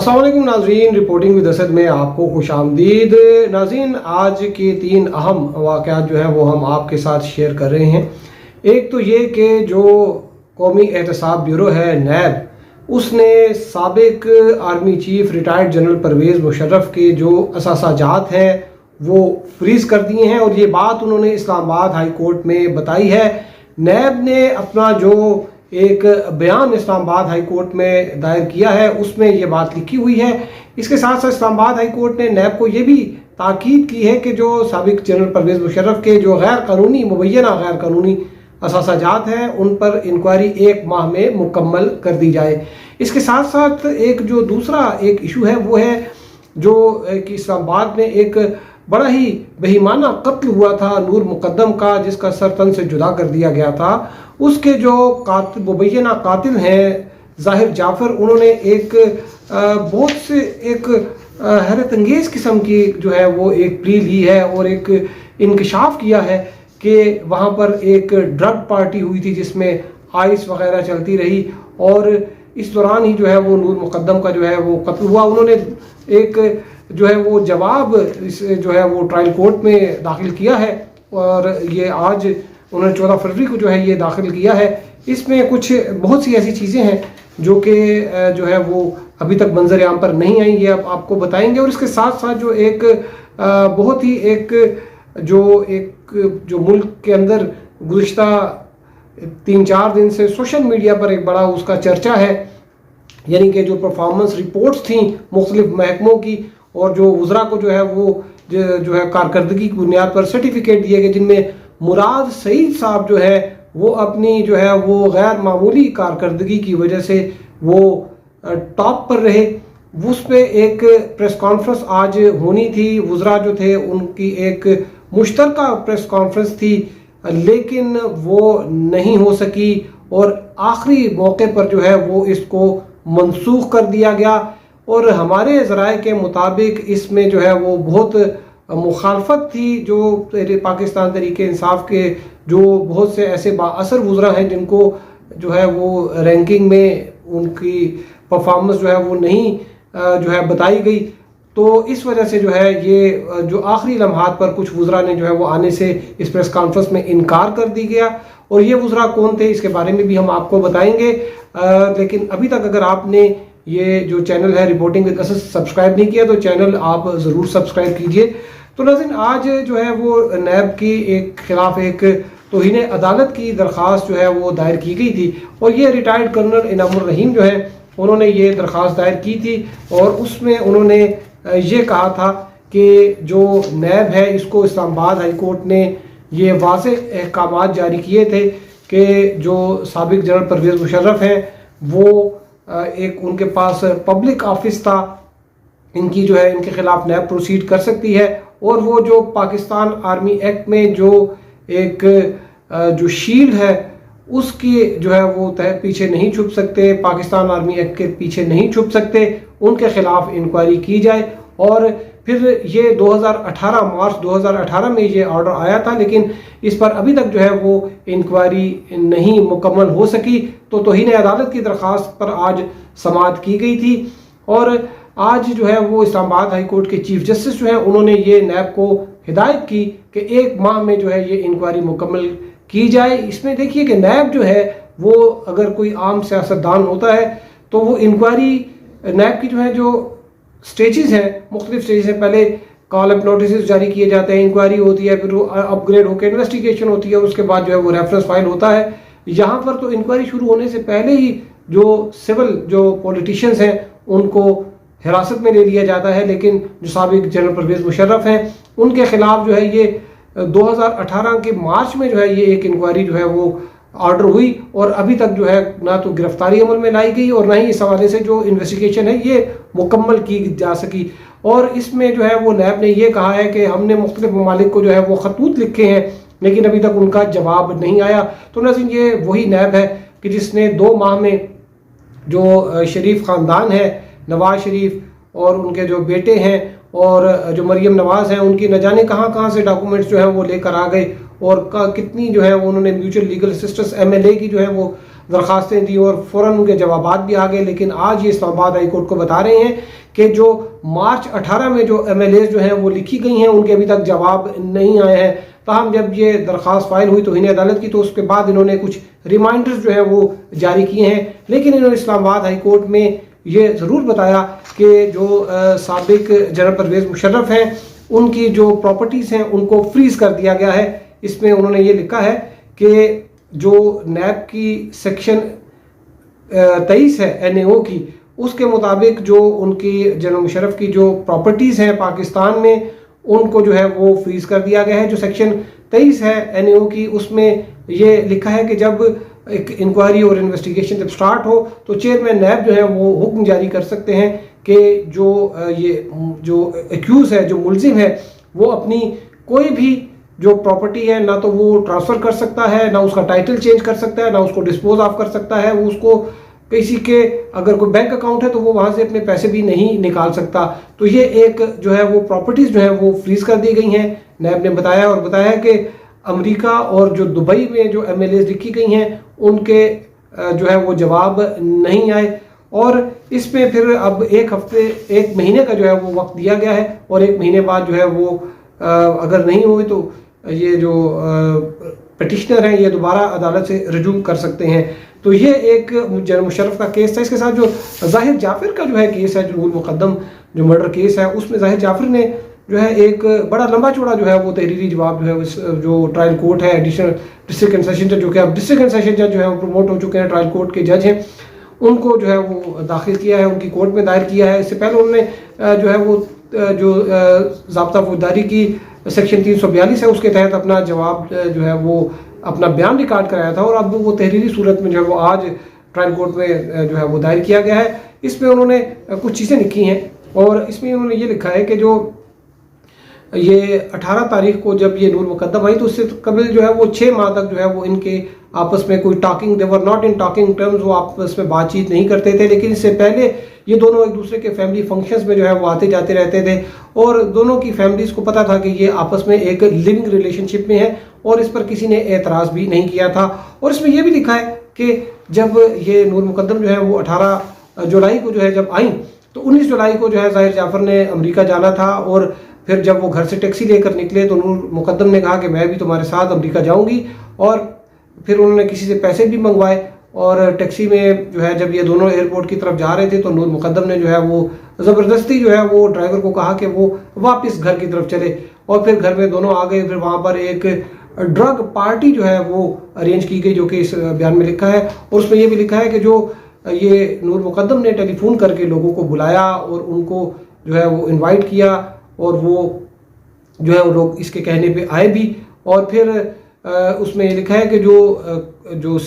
अस्सलाम वालेकुम नाज़रीन, रिपोर्टिंग विद असद में आपको खुश आमदीद। नाज़रीन, आज के 3 अहम वाक़यात जो हैं वो हम आपके साथ शेयर कर रहे हैं। एक तो ये कि जो कौमी एहतसाब ब्यूरो है नैब, उसने साबिक army chief retired general Pervez Musharraf के जो असासाजात हैं वो फ्रीज़ कर दिए हैं और ये बात उन्होंने इस्लामाबाद हाई कोर्ट में बताई है। नैब ने अपना जो एक बयान इस्लामाबाद हाई कोर्ट में दायर किया है उसमें ये बात लिखी हुई है। इसके साथ साथ इस्लामाबाद हाई कोर्ट ने नैब को ये भी ताकीद की है कि जो साबिक जनरल परवेज़ मुशर्रफ के जो गैर कानूनी मुबैना गैर कानूनी असासाजात हैं उन पर इंक्वायरी 1 माह में मुकम्मल कर दी जाए। इसके साथ साथ एक जो दूसरा एक इशू है वो है जो कि इस्लामाबाद में एक बड़ा ही बेईमाना कत्ल हुआ था नूर मुकद्दम का, जिसका सर तन से जुदा कर दिया गया था। उसके जो मुबैना कातिल हैं ज़ाहिर जाफ़र, उन्होंने एक बहुत से एक हैरत अंगेज़ किस्म की जो है वो एक प्ली ली है और एक इंकशाफ किया है कि वहाँ पर एक ड्रग पार्टी हुई थी जिसमें आइस वगैरह चलती रही और इस दौरान ही जो है वो नूर मुकद्दम का जो है वो कत्ल हुआ। उन्होंने एक जो है वो जवाब इस जो है वो ट्रायल कोर्ट में दाखिल किया है और ये आज उन्होंने 14 फरवरी को जो है ये दाखिल किया है। इसमें कुछ बहुत सी ऐसी चीज़ें हैं जो कि जो है वो अभी तक मंजर आम पर नहीं आई, ये अब आपको बताएंगे। और इसके साथ साथ जो एक बहुत ही एक जो मुल्क के अंदर गुज़िश्ता 3-4 दिन से सोशल मीडिया पर एक बड़ा उसका चर्चा है, यानी कि जो परफॉर्मेंस रिपोर्ट्स थी मुख्तलिफ महकमों की और जो वज़रा को जो है वो जो है कारकर्दगी की बुनियाद पर सर्टिफिकेट दिए गए, जिनमें मुराद सईद साहब जो है वो अपनी जो है वो गैर मामूली कारकर्दगी की वजह से वो टॉप पर रहे। उस पर एक प्रेस कॉन्फ्रेंस आज होनी थी, वज़रा जो थे उनकी एक मुश्तरका प्रेस कॉन्फ्रेंस थी, लेकिन वो नहीं हो सकी और आखिरी मौके पर जो है वो इसको मनसूख कर दिया गया। और हमारे ज़राए के मुताबिक इसमें जो है वो बहुत मुखालफत थी, जो पाकिस्तान तहरीक इंसाफ के जो बहुत से ऐसे बाअसर वज़रा हैं जिनको जो है वो रैंकिंग में उनकी परफॉर्मेंस जो है वो नहीं जो है बताई गई। तो इस वजह से जो है ये जो आखिरी लम्हात पर कुछ वज़रा ने जो है वो आने से इस प्रेस कॉन्फ्रेंस में इनकार कर दी गया और ये वज़रा कौन थे इसके बारे में भी हम आपको बताएंगे। लेकिन अभी तक अगर आपने ये जो चैनल है रिपोर्टिंग विद असद सब्सक्राइब नहीं किया तो चैनल आप ज़रूर सब्सक्राइब कीजिए। तो नाज़रीन, आज जो है वो नैब की एक खिलाफ एक तौहीन अदालत की दरख्वास्त जो है वो दायर की गई थी और ये रिटायर्ड कर्नल इनामुर रहीम जो है उन्होंने ये दरख्वास्त दायर की थी और उसमें उन्होंने ये कहा था कि जो नैब है इसको इस्लामाबाद हाई कोर्ट ने ये वाज़ेह अहकामात जारी किए थे कि जो साबिक जनरल परवेज़ मुशर्रफ हैं वो एक उनके पास पब्लिक ऑफिस था, इनकी जो है इनके खिलाफ नैब प्रोसीड कर सकती है और वो जो पाकिस्तान आर्मी एक्ट में जो एक जो शील्ड है उसकी जो है वो पीछे नहीं छुप सकते, पाकिस्तान आर्मी एक्ट के पीछे नहीं छुप सकते, उनके खिलाफ इंक्वायरी की जाए। और फिर ये 2018 मार्च 2018 में ये ऑर्डर आया था, लेकिन इस पर अभी तक जो है वो इंक्वायरी नहीं मुकम्मल हो सकी। तो तौहीन अदालत की दरख्वास्त पर आज समाअत की गई थी और आज जो है वो इस्लामाबाद हाई कोर्ट के चीफ जस्टिस जो है उन्होंने ये नैब को हिदायत की कि 1 माह में जो है ये इंक्वायरी मुकम्मल की जाए। इसमें देखिए कि नैब जो है वो अगर कोई आम सियासतदान होता है तो वो इंक्वायरी नैब की जो है जो स्टेजेस हैं, मुख्तलिफ स्टेजेस हैं, पहले कॉल अप नोटिस जारी किए जाते हैं, इंक्वायरी होती है, फिर अपग्रेड होकर इन्वेस्टिगेशन होती है, उसके बाद जो है वो रेफरेंस फाइल होता है। यहाँ पर तो इंक्वायरी शुरू होने से पहले ही जो सिविल जो पॉलिटिशियंस हैं उनको हिरासत में ले लिया जाता है, लेकिन जो साबिक जनरल परवेज़ मुशर्रफ हैं उनके खिलाफ जो है ये 2018 के मार्च में जो है ये एक इंक्वायरी जो है वो ऑर्डर हुई और अभी तक जो है ना तो गिरफ्तारी अमल में लाई गई और ना ही इस हवाले से जो इन्वेस्टिगेशन है ये मुकम्मल की जा सकी। और इसमें जो है वो नैब ने ये कहा है कि हमने मुख्तलिफ ममालिक को जो है वो खतूत लिखे हैं लेकिन अभी तक उनका जवाब नहीं आया। तो नाज़रीन, ये वही नैब है कि जिसने 2 माह में जो शरीफ ख़ानदान है, नवाज शरीफ और उनके जो बेटे हैं और जो मरियम नवाज़ हैं, उनकी न जाने कहाँ से डॉक्यूमेंट्स जो है वो लेकर आ गए और कितनी जो है उन्होंने म्यूचुअल लीगल असिस्टेंस MLA की जो है वो दरखास्तें दी और फ़ौरन उनके जवाबात भी आ गए। लेकिन आज ये इस्लामाबाद हाई कोर्ट को बता रहे हैं कि जो मार्च 18 में जो MLA जो हैं वो लिखी गई हैं, उनके अभी तक जवाब नहीं आए हैं। ताहम जब ये दरख्वास्त फाइल हुई तौहीन अदालत की, तो उसके बाद इन्होंने कुछ रिमाइंडर्स जो है वो जारी किए हैं। लेकिन इन्होंने इस्लामाबाद हाई कोर्ट में ये ज़रूर बताया कि जो साबिक जनरल परवेज़ मुशर्रफ हैं, उनकी जो प्रॉपर्टीज़ हैं उनको फ्रीज कर दिया गया है। इसमें उन्होंने ये लिखा है कि जो नैब की सेक्शन 23 है NAO की, उसके मुताबिक जो उनकी जनरल मुशर्रफ की जो प्रॉपर्टीज़ हैं पाकिस्तान में, उनको जो है वो फ्रीज कर दिया गया है। जो सेक्शन 23 है NAO की, उसमें ये लिखा है कि जब एक इंक्वायरी और इन्वेस्टिगेशन जब स्टार्ट हो तो चेयरमैन नैब जो है वो हुक्म जारी कर सकते हैं कि जो ये जो एक्यूज़ है, जो मुलजिम है, वो अपनी कोई भी जो प्रॉपर्टी है ना तो वो ट्रांसफ़र कर सकता है, ना उसका टाइटल चेंज कर सकता है, ना उसको डिस्पोज ऑफ कर सकता है। वो उसको किसी के अगर कोई बैंक अकाउंट है तो वो वहाँ से अपने पैसे भी नहीं निकाल सकता। तो ये एक जो है वो प्रॉपर्टीज़ जो है वो फ्रीज कर दी गई हैं। नैब ने बताया और बताया कि अमेरिका और जो दुबई में जो MLAs लिखी गई हैं, उनके जो है वो जवाब नहीं आए। और इसमें फिर अब एक महीने का जो है वो वक्त दिया गया है, और 1 महीने बाद जो है वो अगर नहीं हुई तो ये जो पिटिशनर हैं ये दोबारा अदालत से रजू कर सकते हैं। तो ये एक जनरल मुशर्रफ का केस था। इसके साथ जो ज़ाहिर जाफर का जो है केस है, जो नूर मुकद्दम जो मर्डर केस है, उसमें ज़ाहिर जाफर ने जो है एक बड़ा लंबा चौड़ा जो है वो तहरीरी जवाब जो है जो ट्रायल कोर्ट है एडिशनल डिस्ट्रिक्ट एंड सेशन जज, जो कि अब डिस्ट्रिक्ट एंड सेशन जज जो है वो प्रमोट हो चुके हैं, ट्रायल कोर्ट के जज हैं, उनको जो है वो दाखिल किया है, उनकी कोर्ट में दायर किया है। इससे पहले उन्होंने जो है वो जो ज़ाब्ता फौजदारी की सेक्शन 342 है उसके तहत अपना जवाब जो है वो अपना बयान रिकॉर्ड कराया था, और अब वो तहरीरी सूरत में जो है वो आज ट्रायल कोर्ट में जो है वो दायर किया गया है। इसमें उन्होंने कुछ चीज़ें लिखी हैं, और इसमें उन्होंने ये लिखा है कि जो ये 18 तारीख को जब ये नूर मुकद्दम आई, तो उससे कबल जो है वो 6 माह तक जो है वो इनके आपस में कोई talking, they were not in talking terms, वो आपस में बातचीत नहीं करते थे। लेकिन इससे पहले ये दोनों एक दूसरे के फैमिली फंक्शंस में जो है वो आते जाते रहते थे, और दोनों की फैमिलीज़ को पता था कि ये आपस में एक लिविंग रिलेशनशिप में है, और इस पर किसी ने एतराज़ भी नहीं किया था। और इसमें यह भी लिखा है कि जब ये नूर मुकद्दम जो है वो 18 जुलाई को जो है जब आई, तो 19 जुलाई को जो है ज़ाहिर जाफर ने अमेरिका जाना था, और फिर जब वो घर से टैक्सी लेकर निकले तो नूर मुकद्दम ने कहा कि मैं भी तुम्हारे साथ अमेरिका जाऊंगी, और फिर उन्होंने किसी से पैसे भी मंगवाए। और टैक्सी में जो है जब ये दोनों एयरपोर्ट की तरफ जा रहे थे तो नूर मुकद्दम ने जो है वो ज़बरदस्ती जो है वो ड्राइवर को कहा कि वो वापस घर की तरफ चले, और फिर घर में दोनों आ गए। फिर वहाँ पर एक ड्रग पार्टी जो है वो अरेंज की गई, जो कि इस बयान में लिखा है। और उसमें ये भी लिखा है कि जो ये नूर मुकद्दम ने टेलीफोन करके लोगों को बुलाया और उनको जो है वो इन्वाइट किया, और वो जो है वो लोग इसके कहने पे आए भी। और फिर उसमें ये लिखा है कि जो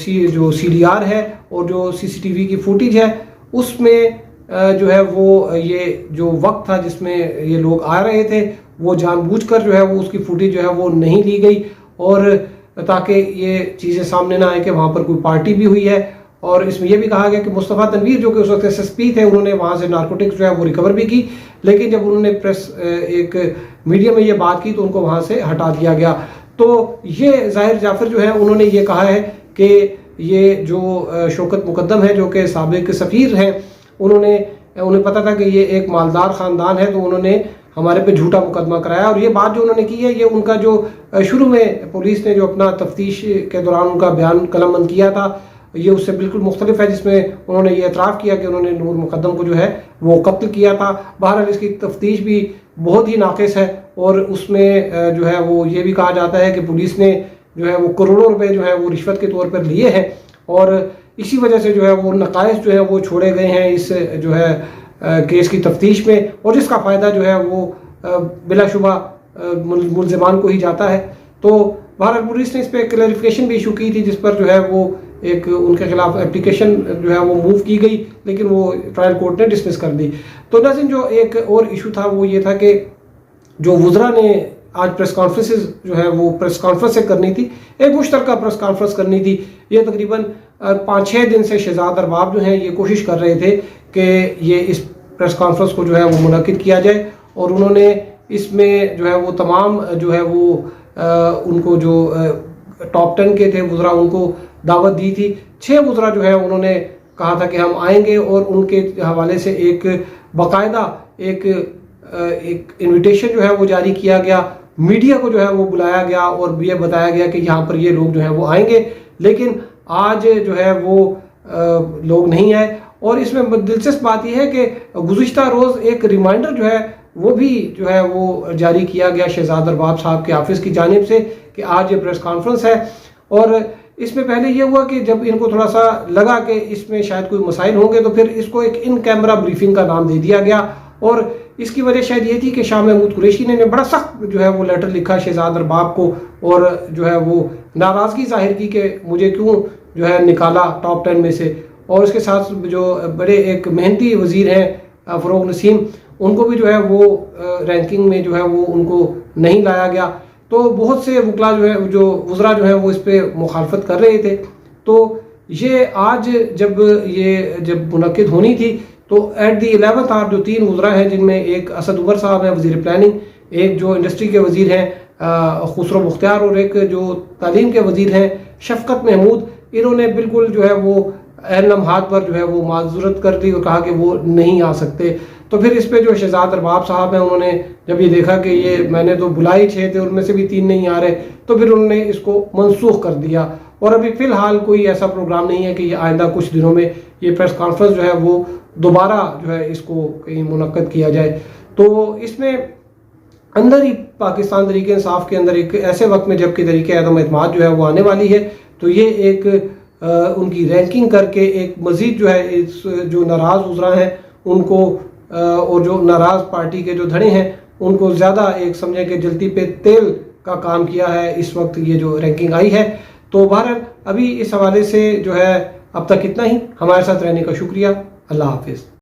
CDR है और जो CCTV की फुटेज है, उसमें जो है वो ये जो वक्त था जिसमें ये लोग आ रहे थे, वो जानबूझकर जो है वो उसकी फुटेज जो है वो नहीं ली गई, और ताकि ये चीज़ें सामने ना आए कि वहाँ पर कोई पार्टी भी हुई है। और इसमें यह भी कहा गया कि मुस्तफ़ा तनवीर जो कि उस वक्त SSP थे, उन्होंने वहाँ से नारकोटिक्स जो है वो रिकवर भी की, लेकिन जब उन्होंने प्रेस एक मीडिया में ये बात की तो उनको वहाँ से हटा दिया गया। तो ये ज़ाहिर जाफर जो है उन्होंने ये कहा है कि ये जो शौकत मुकद्दम है जो कि साबिक सफ़ीर हैं, उन्हें पता था कि ये एक मालदार ख़ानदान है, तो उन्होंने हमारे पे झूठा मुकदमा कराया। और ये बात जो उन्होंने की है, ये उनका जो शुरू में पुलिस ने जो अपना तफ्तीश के दौरान उनका बयान कलमबंद किया था, ये उससे बिल्कुल मुख्तलिफ है, जिसमें उन्होंने ये एतराफ़ किया कि उन्होंने नूर मुकद्दम को जो है वो कत्ल किया था। बहरहाल इसकी तफ्तीश भी बहुत ही नाक़िस है, और उसमें जो है वो ये भी कहा जाता है कि पुलिस ने जो है वो करोड़ों रुपए जो है वो रिश्वत के तौर पर लिए हैं, और इसी वजह से जो है वो नकाइस जो है वो छोड़े गए हैं इस जो है केस की तफ्तीश में, और जिसका फ़ायदा जो है वो बिलाशुबा मुल्ज़िमान को ही जाता है। तो बहरहाल पुलिस ने इस पर क्लैरिफिकेशन भी इशू की थी, जिस पर जो है वो एक उनके खिलाफ एप्लीकेशन जो है वो मूव की गई, लेकिन वो ट्रायल कोर्ट ने डिसमिस कर दी। तो नाज़रीन, जो एक और इशू था वो ये था कि जो वुज़रा ने आज प्रेस कॉन्फ्रेंसेस जो है वो प्रेस कॉन्फ्रेंस से करनी थी, एक मुश्तरका प्रेस कॉन्फ्रेंस करनी थी। ये तकरीबन 5-6 दिन से शहजाद अरबाब जो हैं ये कोशिश कर रहे थे कि ये इस प्रेस कॉन्फ्रेंस को जो है वो मुनक्किद किया जाए, और उन्होंने इसमें जो है वो तमाम जो है वो उनको जो टॉप 10 के थे वुज़रा, उनको दावत दी थी। 6 वज़रा जो है उन्होंने कहा था कि हम आएंगे और उनके हवाले से एक बाकायदा एक इनविटेशन जो है वो जारी किया गया, मीडिया को जो है वो बुलाया गया और ये बताया गया कि यहाँ पर ये लोग जो है वो आएंगे। लेकिन आज जो है वो लोग नहीं आए। और इसमें दिलचस्प बात यह है कि गुज़िश्ता रोज़ एक रिमाइंडर जो है वो भी जो है वो जारी किया गया शहजाद अरबाब साहब के ऑफिस की जानिब से कि आज ये प्रेस कॉन्फ्रेंस है। और इसमें पहले ये हुआ कि जब इनको थोड़ा सा लगा कि इसमें शायद कोई मसाइल होंगे तो फिर इसको एक इन कैमरा ब्रीफिंग का नाम दे दिया गया। और इसकी वजह शायद ये थी कि शाह महमूद कुरैशी ने बड़ा सख्त जो है वो लेटर लिखा शहजाद अरबाब को और जो है वो नाराज़गी जाहिर की कि मुझे क्यों जो है निकाला टॉप 10 में से। और उसके साथ जो बड़े एक मेहनती वज़ीर हैं फ़रोग़ नसीम, उनको भी जो है वो रैंकिंग में जो है वो उनको नहीं लाया गया। तो बहुत से वकला जो है जो वज़रा जो है वो इस पर मुखालफत कर रहे थे। तो ये आज जब मुनक़िद होनी थी तो एट द 11th आवर जो 3 वज़रा हैं जिनमें एक असद उमर साहब हैं वज़ीर प्लानिंग, एक जो इंडस्ट्री के वज़ीर हैं खुसरो मुख्तियार और एक जो तालीम के वज़ीर हैं शफ़क़त महमूद, इन्होंने बिल्कुल जो है वो ऐन लम्हात पर जो है वो माज़रत कर दी और कहा कि वो नहीं आ सकते। तो फिर इस पे जो शहजाद अरबाब साहब हैं उन्होंने जब ये देखा कि ये मैंने तो बुलाई 6 थे उनमें से भी 3 नहीं आ रहे, तो फिर उन्होंने इसको मनसूख कर दिया। और अभी फ़िलहाल कोई ऐसा प्रोग्राम नहीं है कि ये आइंदा कुछ दिनों में ये प्रेस कॉन्फ्रेंस जो है वो दोबारा जो है इसको कहीं मुनक्कद किया जाए। तो इसमें अंदर ही पाकिस्तान तहरीक इंसाफ के अंदर एक ऐसे वक्त में जबकि तहरीक अदम एतमाद जो है वो आने वाली है, तो ये एक उनकी रैंकिंग करके एक मज़ीद जो है इस जो नाराज़ वज़रा हैं उनको और जो नाराज़ पार्टी के जो धड़े हैं उनको ज़्यादा एक समझें कि जलती पे तेल का काम किया है इस वक्त ये जो रैंकिंग आई है। तो बहरहाल अभी इस हवाले से जो है अब तक इतना ही। हमारे साथ रहने का शुक्रिया। अल्लाह हाफिज़।